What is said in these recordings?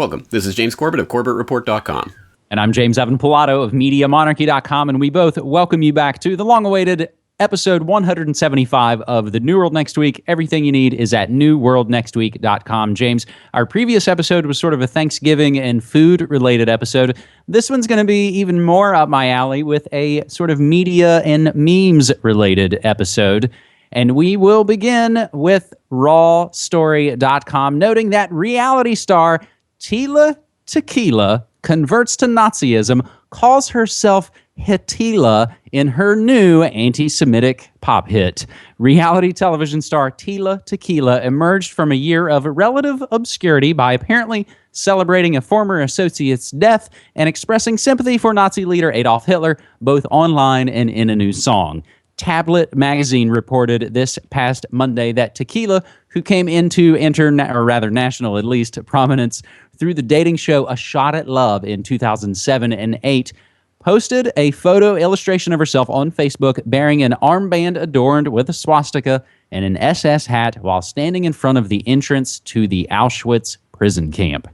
Welcome. This is James Corbett of CorbettReport.com. And I'm James Evan Pilato of MediaMonarchy.com, and we both welcome you back to the long-awaited episode 175 of The New World Next Week. Everything you need is at newworldnextweek.com. James, our previous episode was sort of a Thanksgiving and food-related episode. This one's going to be even more up my alley with a sort of media and memes-related episode. And we will begin with rawstory.com, noting that reality star Tila Tequila converts to Nazism, calls herself Hitila in her new anti-Semitic pop hit. Reality television star Tila Tequila emerged from a year of relative obscurity by apparently celebrating a former associate's death and expressing sympathy for Nazi leader Adolf Hitler, both online and in a new song. Tablet magazine reported this past Monday that Tequila, who came into national at least, prominence through the dating show A Shot at Love in 2007 and 2008, posted a photo illustration of herself on Facebook bearing an armband adorned with a swastika and an SS hat while standing in front of the entrance to the Auschwitz prison camp.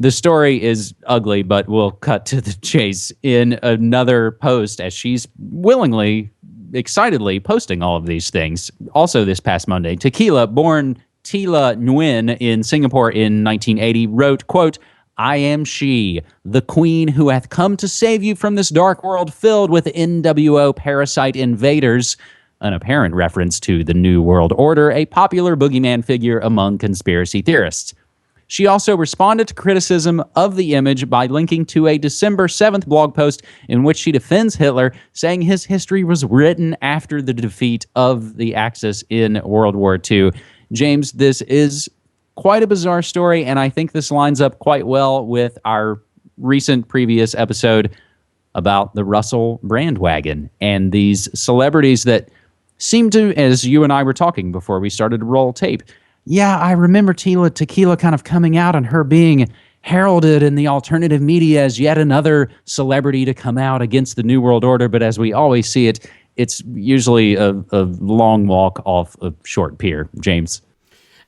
The story is ugly, but we'll cut to the chase in another post as she's willingly, excitedly posting all of these things. Also this past Monday, Tequila, born Tila Nguyen in Singapore in 1980, wrote, quote, "I am she, the queen who hath come to save you from this dark world filled with NWO parasite invaders," an apparent reference to the New World Order, a popular boogeyman figure among conspiracy theorists. She also responded to criticism of the image by linking to a December 7th blog post in which she defends Hitler, saying his history was written after the defeat of the Axis in World War II. James, this is quite a bizarre story, and I think this lines up quite well with our recent previous episode about the Russell Brand wagon and these celebrities that seem to, as you and I were talking before we started to roll tape, yeah, I remember Tila Tequila kind of coming out and her being heralded in the alternative media as yet another celebrity to come out against the New World Order. But as we always see it, it's usually a long walk off a short pier, James.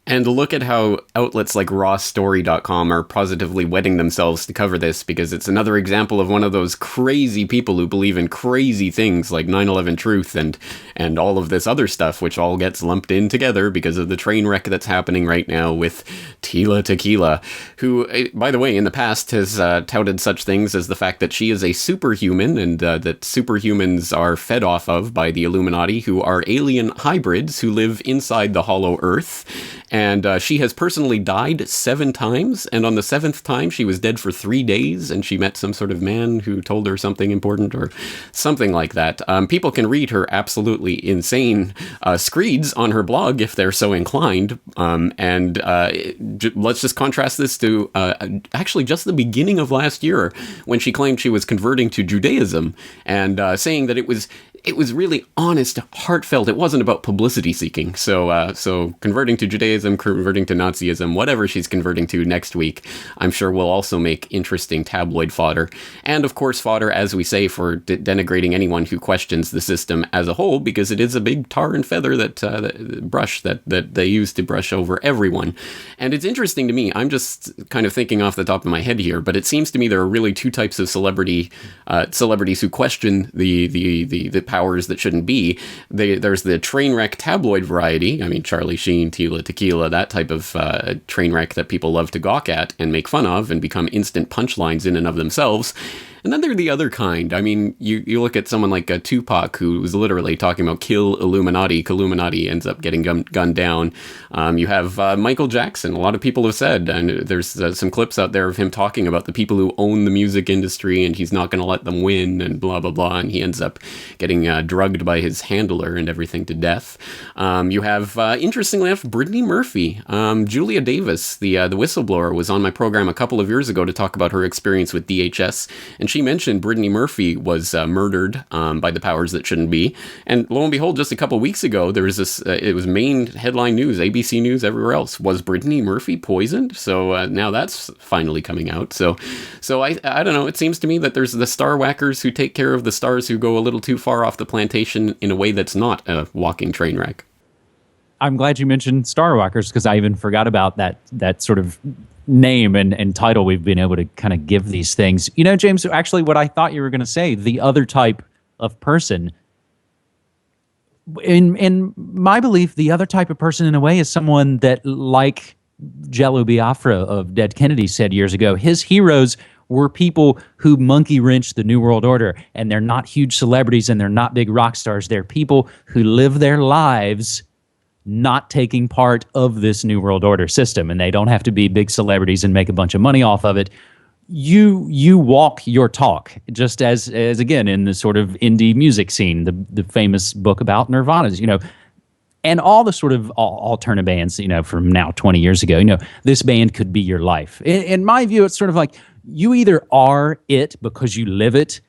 And look at how outlets like rawstory.com are positively wetting themselves to cover this, because it's another example of one of those crazy people who believe in crazy things like 9/11 truth and all of this other stuff, which all gets lumped in together because of the train wreck that's happening right now with Tila Tequila, who, by the way, in the past has touted such things as the fact that she is a superhuman and that superhumans are fed off of by the Illuminati, who are alien hybrids who live inside the hollow earth. And she has personally died 7 times, and on the 7th time she was dead for 3 days, and she met some sort of man who told her something important or something like that. People can read her absolutely insane screeds on her blog if they're so inclined. Let's just contrast this to actually just the beginning of last year when she claimed she was converting to Judaism and saying that it was really honest, heartfelt. It wasn't about publicity seeking. So converting to Judaism, converting to Nazism, whatever she's converting to next week, I'm sure will also make interesting tabloid fodder. And of course, fodder, as we say, for denigrating anyone who questions the system as a whole, because it is a big tar and feather that they use to brush over everyone. And it's interesting to me. I'm just kind of thinking off the top of my head here, but it seems to me there are really 2 types of celebrities who question the powers that shouldn't be. There's the train wreck tabloid variety. I mean, Charlie Sheen, Tila Tequila, that type of train wreck that people love to gawk at and make fun of and become instant punchlines in and of themselves. And then they're the other kind. I mean, you look at someone like Tupac, who was literally talking about kill Illuminati. Illuminati ends up getting gunned down. You have Michael Jackson. A lot of people have said, and there's some clips out there of him talking about the people who own the music industry, and he's not going to let them win, and blah, blah, blah. And he ends up getting drugged by his handler and everything to death. You have, interestingly enough, Brittany Murphy. Julia Davis, the whistleblower, was on my program a couple of years ago to talk about her experience with DHS, and she mentioned Brittany Murphy was murdered by the powers that shouldn't be. And lo and behold, just a couple of weeks ago, there was this, it was main headline news, ABC News, everywhere else. Was Brittany Murphy poisoned? So now that's finally coming out. So I don't know. It seems to me that there's the star whackers who take care of the stars who go a little too far off the plantation in a way that's not a walking train wreck. I'm glad you mentioned Star Walkers, because I even forgot about that sort of name and title we've been able to kind of give these things. You know, James, actually what I thought you were going to say, the other type of person, in my belief, the other type of person in a way is someone that, like Jello Biafra of Dead Kennedy said years ago, his heroes were people who monkey wrenched the New World Order, and they're not huge celebrities and they're not big rock stars. They're people who live their lives not taking part of this New World Order system, and they don't have to be big celebrities and make a bunch of money off of it. You walk your talk, just as again in the sort of indie music scene, the famous book about Nirvana's, you know, and all the sort of alternative bands, you know, from now 20 years ago. You know, this band could be your life. In my view, it's sort of like you either are it because you live it,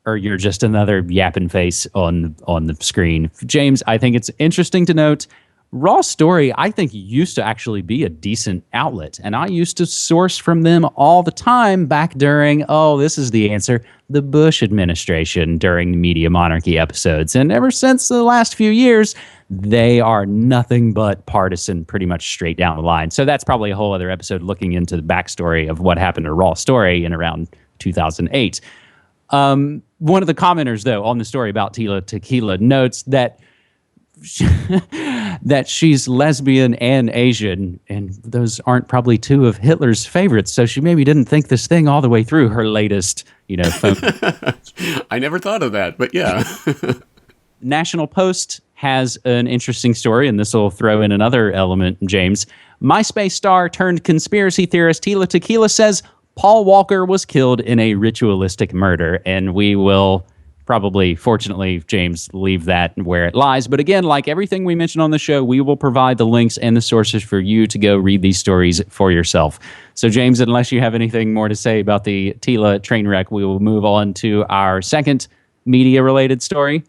or you're just another yapping face on the screen. James, I think it's interesting to note, Raw Story, I think, used to actually be a decent outlet, and I used to source from them all the time back during, this is the answer, the Bush administration during the Media Monarchy episodes. And ever since the last few years, they are nothing but partisan, pretty much straight down the line. So that's probably a whole other episode looking into the backstory of what happened to Raw Story in around 2008. One of the commenters, though, on the story about Tila Tequila notes that that she's lesbian and Asian, and those aren't probably two of Hitler's favorites, so she maybe didn't think this thing all the way through, her latest, phone. I never thought of that, but yeah. National Post has an interesting story, and this will throw in another element, James. MySpace star turned conspiracy theorist Tila Tequila says Paul Walker was killed in a ritualistic murder, and we will probably, fortunately, James, leave that where it lies. But again, like everything we mentioned on the show, we will provide the links and the sources for you to go read these stories for yourself. So, James, unless you have anything more to say about the Tila train wreck, we will move on to our second media-related story.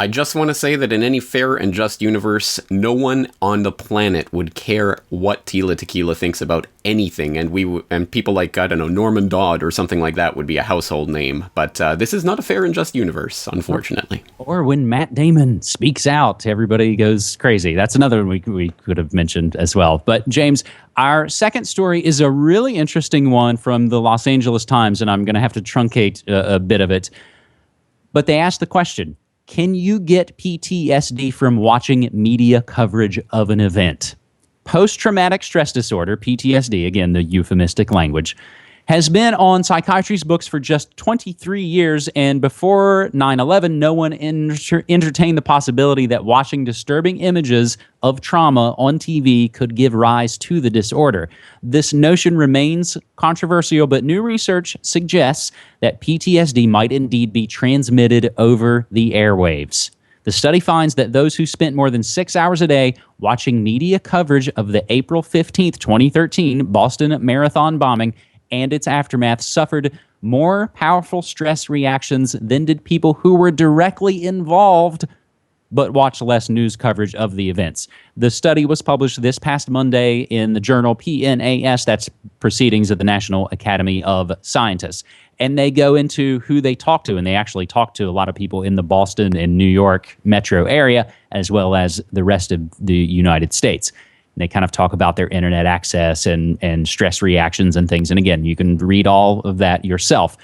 I just want to say that in any fair and just universe, no one on the planet would care what Tila Tequila thinks about anything, and people like, I don't know, Norman Dodd or something like that would be a household name. But this is not a fair and just universe, unfortunately. Or when Matt Damon speaks out, everybody goes crazy. That's another one we could have mentioned as well. But James, our second story is a really interesting one from the Los Angeles Times, and I'm going to have to truncate a bit of it. But they asked the question, can you get PTSD from watching media coverage of an event? Post-traumatic stress disorder, PTSD, again, the euphemistic language, has been on psychiatry's books for just 23 years, and before 9/11, no one entertained the possibility that watching disturbing images of trauma on TV could give rise to the disorder. This notion remains controversial, but new research suggests that PTSD might indeed be transmitted over the airwaves. The study finds that those who spent more than 6 hours a day watching media coverage of the April 15th, 2013 Boston Marathon bombing and its aftermath suffered more powerful stress reactions than did people who were directly involved but watched less news coverage of the events. The study was published this past Monday in the journal PNAS, that's Proceedings of the National Academy of Scientists. And they go into who they talk to, and they actually talk to a lot of people in the Boston and New York metro area, as well as the rest of the United States. They kind of talk about their internet access and stress reactions and things. And again, you can read all of that yourself.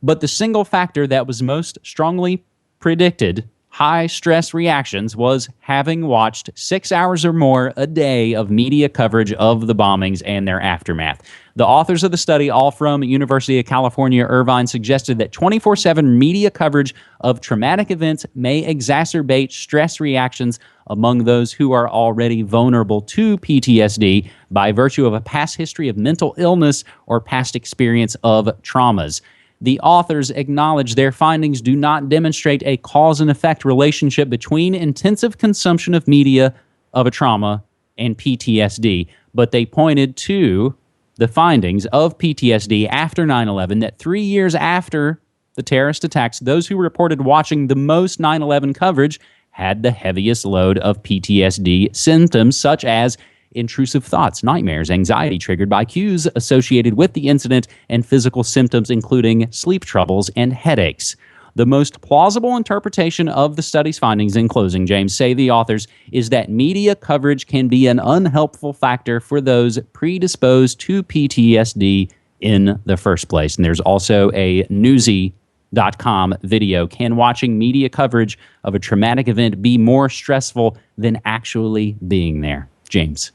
But the single factor that was most strongly predicted high stress reactions was having watched 6 hours or more a day of media coverage of the bombings and their aftermath. The authors of the study, all from University of California, Irvine, suggested that 24/7 media coverage of traumatic events may exacerbate stress reactions among those who are already vulnerable to PTSD by virtue of a past history of mental illness or past experience of traumas. The authors acknowledge their findings do not demonstrate a cause and effect relationship between intensive consumption of media of a trauma and PTSD, but they pointed to the findings of PTSD after 9/11, that 3 years after the terrorist attacks, those who reported watching the most 9/11 coverage had the heaviest load of PTSD symptoms, such as intrusive thoughts, nightmares, anxiety triggered by cues associated with the incident, and physical symptoms including sleep troubles and headaches. The most plausible interpretation of the study's findings, in closing, James, say the authors, is that media coverage can be an unhelpful factor for those predisposed to PTSD in the first place. And there's also a Newsy.com video. Can watching media coverage of a traumatic event be more stressful than actually being there? James.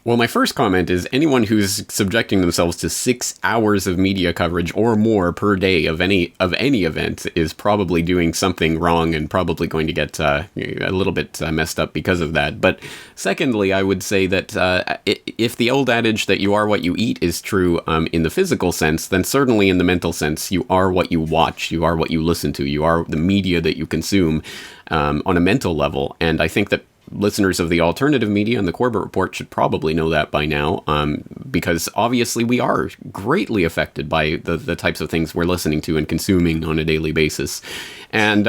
Well, my first comment is anyone who's subjecting themselves to 6 hours of media coverage or more per day of any event is probably doing something wrong and probably going to get a little bit messed up because of that. But secondly, I would say that if the old adage that you are what you eat is true in the physical sense, then certainly in the mental sense, you are what you watch, you are what you listen to, you are the media that you consume on a mental level. And I think that listeners of the alternative media and the Corbett Report should probably know that by now, because obviously we are greatly affected by the types of things we're listening to and consuming on a daily basis. And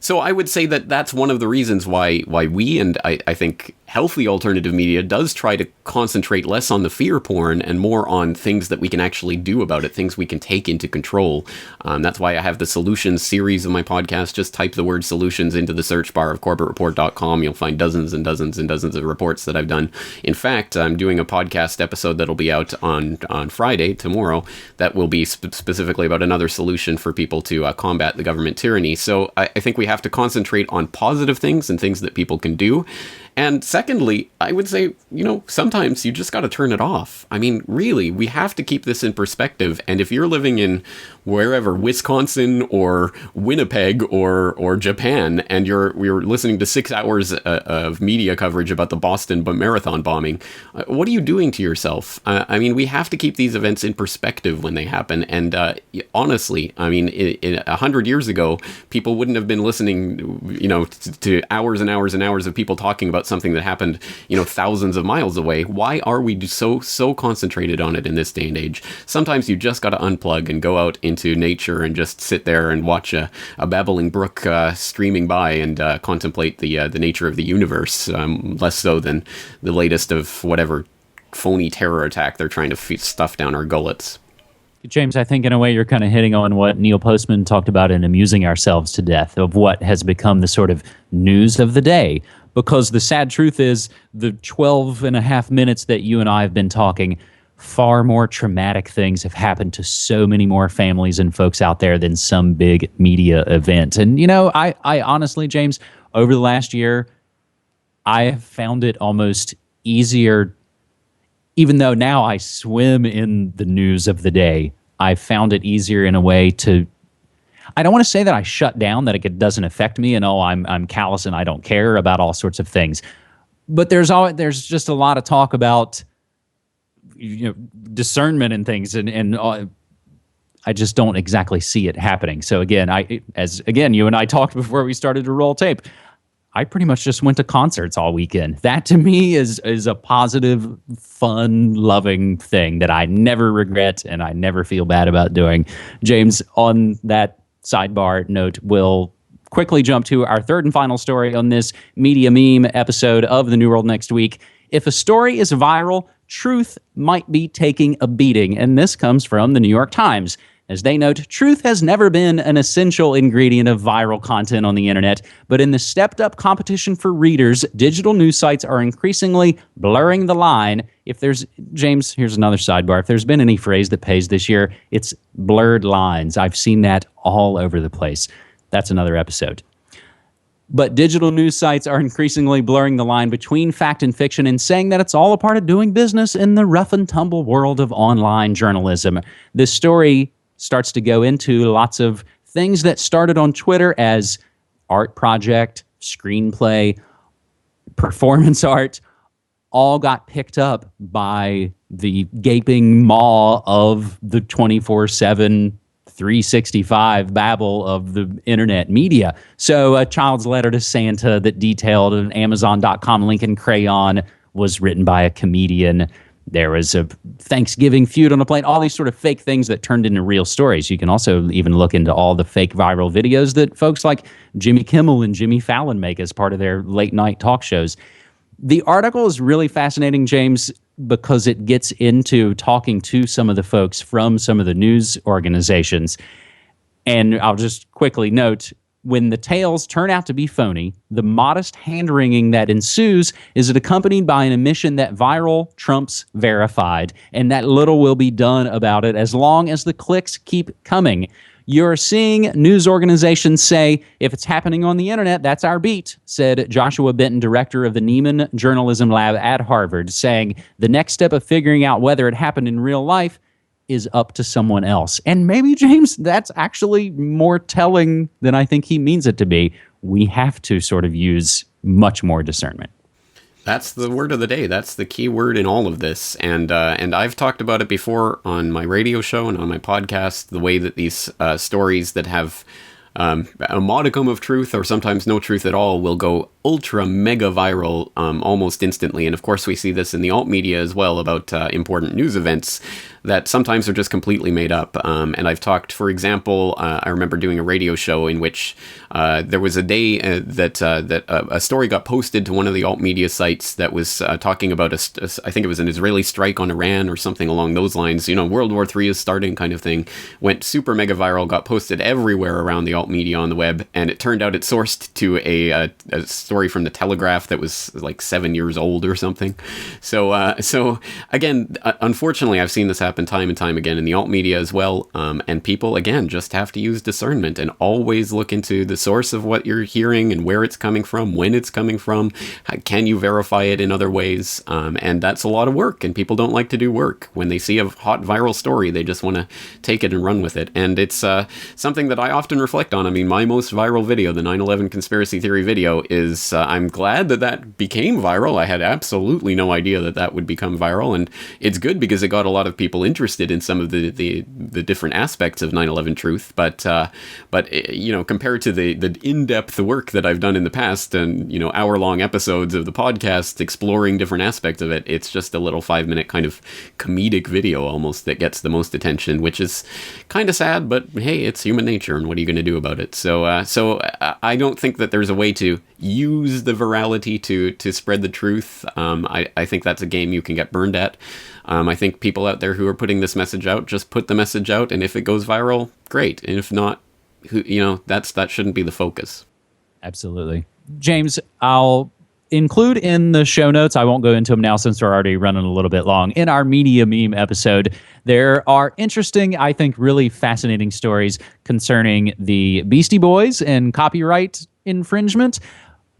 so I would say that that's one of the reasons why we, and I think healthy alternative media, does try to concentrate less on the fear porn and more on things that we can actually do about it, things we can take into control. That's why I have the Solutions series of my podcast. Just type the word solutions into the search bar of CorbettReport.com. You'll find dozens and dozens and dozens of reports that I've done. In fact, I'm doing a podcast episode that'll be out on Friday, tomorrow, that will be specifically about another solution for people to combat the government tyranny. So I think we have to concentrate on positive things and things that people can do. And secondly, I would say, sometimes you just got to turn it off. I mean, really, we have to keep this in perspective. And if you're living in wherever, Wisconsin or Winnipeg or Japan, and we're listening to 6 hours of media coverage about the Boston Marathon bombing, what are you doing to yourself? I mean, we have to keep these events in perspective when they happen. And honestly, I mean, 100 years ago, people wouldn't have been listening, to hours and hours and hours of people talking about something that happened, thousands of miles away. Why are we so concentrated on it in this day and age? Sometimes you just got to unplug and go out into nature and just sit there and watch a babbling brook streaming by and contemplate the nature of the universe, less so than the latest of whatever phony terror attack they're trying to stuff down our gullets. James, I think in a way you're kind of hitting on what Neil Postman talked about in Amusing Ourselves to Death, of what has become the sort of news of the day. Because the sad truth is, the 12 and a half minutes that you and I have been talking, far more traumatic things have happened to so many more families and folks out there than some big media event. And, I honestly, James, over the last year, I have found it almost easier, even though now I swim in the news of the day, I found it easier in a way to, I don't want to say that I shut down, that it doesn't affect me and I'm callous and I don't care about all sorts of things. But there's just a lot of talk about discernment and things, and I just don't exactly see it happening. So again, you and I talked before we started to roll tape, I pretty much just went to concerts all weekend. That to me is a positive, fun, loving thing that I never regret and I never feel bad about doing. James, on that sidebar note, we'll quickly jump to our third and final story on this media meme episode of The New World Next Week. If a story is viral, truth might be taking a beating. And this comes from the New York Times. As they note, truth has never been an essential ingredient of viral content on the internet, but in the stepped-up competition for readers, digital news sites are increasingly blurring the line. James, here's another sidebar. If there's been any phrase that pays this year, it's blurred lines. I've seen that all over the place. That's another episode. But digital news sites are increasingly blurring the line between fact and fiction and saying that it's all a part of doing business in the rough and tumble world of online journalism. This story starts to go into lots of things that started on Twitter as art project, screenplay, performance art, all got picked up by the gaping maw of the 24/7, 365 babble of the internet media. So A Child's Letter to Santa that detailed an Amazon.com link in crayon was written by a comedian. There was a Thanksgiving feud on a plane, all these sort of fake things that turned into real stories. You can also even look into all the fake viral videos that folks like Jimmy Kimmel and Jimmy Fallon make as part of their late night talk shows. The article is really fascinating, James, because it gets into talking to some of the folks from some of the news organizations. And I'll just quickly note, when the tales turn out to be phony, the modest hand-wringing that ensues is accompanied by an admission that viral trumps verified, and that little will be done about it as long as the clicks keep coming. You're seeing news organizations say, if it's happening on the internet, that's our beat, said Joshua Benton, director of the Neiman Journalism Lab at Harvard, saying the next step of figuring out whether it happened in real life is up to someone else. And maybe, James, that's actually more telling than I think he means it to be. We have to sort of use much more discernment. That's the word of the day. That's the key word in all of this. And I've talked about it before on my radio show and on my podcast, the way that these stories that have a modicum of truth or sometimes no truth at all will go ultra mega viral almost instantly. And of course, we see this in the alt media as well about important news events that sometimes are just completely made up. And I've talked, for example, I remember doing a radio show in which there was a day that a story got posted to one of the alt media sites that was talking about I think it was an Israeli strike on Iran or something along those lines. You know, World War III is starting kind of thing. Went super mega viral, got posted everywhere around the alt media on the web, and it turned out it sourced to a story from the Telegraph that was like 7 years old or something. So again, unfortunately, I've seen this happen time and time again in the alt media as well. And people, again, just have to use discernment and always look into the source of what you're hearing and where it's coming from, when it's coming from. Can you verify it in other ways? And that's a lot of work, and people don't like to do work. When they see a hot viral story, they just want to take it and run with it. And it's something that I often reflect on. I mean, my most viral video, the 9/11 conspiracy theory video, is I'm glad that became viral. I had absolutely no idea that would become viral, and it's good because it got a lot of people interested in some of the different aspects of 9/11 truth. But you know, compared to the in-depth work that I've done in the past, and you know, hour-long episodes of the podcast exploring different aspects of it, it's just a little 5-minute kind of comedic video almost that gets the most attention, which is kind of sad. But hey, it's human nature, and what are you going to do about it? So I don't think that there's a way to use the virality to spread the truth. I think that's a game you can get burned at. I think people out there who are putting this message out, just put the message out, and if it goes viral, great. And if not, you know, that shouldn't be the focus. Absolutely. James, I'll include in the show notes, I won't go into them now since we're already running a little bit long, in our media meme episode, there are interesting, I think really fascinating stories concerning the Beastie Boys and copyright infringement.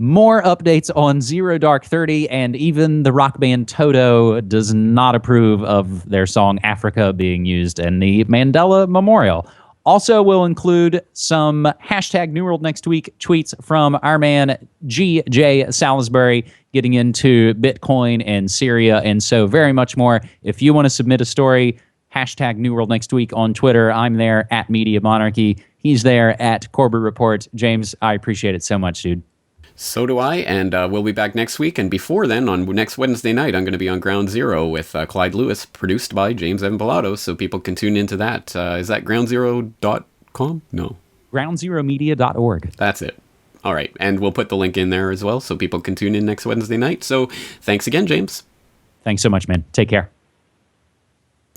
More updates on Zero Dark 30, and even the rock band Toto does not approve of their song Africa being used in the Mandela Memorial. Also, we'll include some hashtag New World Next Week tweets from our man G.J. Salisbury getting into Bitcoin and Syria, and so very much more. If you want to submit a story, hashtag New World Next Week on Twitter. I'm there at Media Monarchy. He's there at Corbett Report. James, I appreciate it so much, dude. So do I, and we'll be back next week. And before then, on next Wednesday night, I'm going to be on Ground Zero with Clyde Lewis, produced by James Evan Pilato, so people can tune into that. Is that groundzero.com? No. groundzeromedia.org. That's it. All right, and we'll put the link in there as well, so people can tune in next Wednesday night. So thanks again, James. Thanks so much, man. Take care.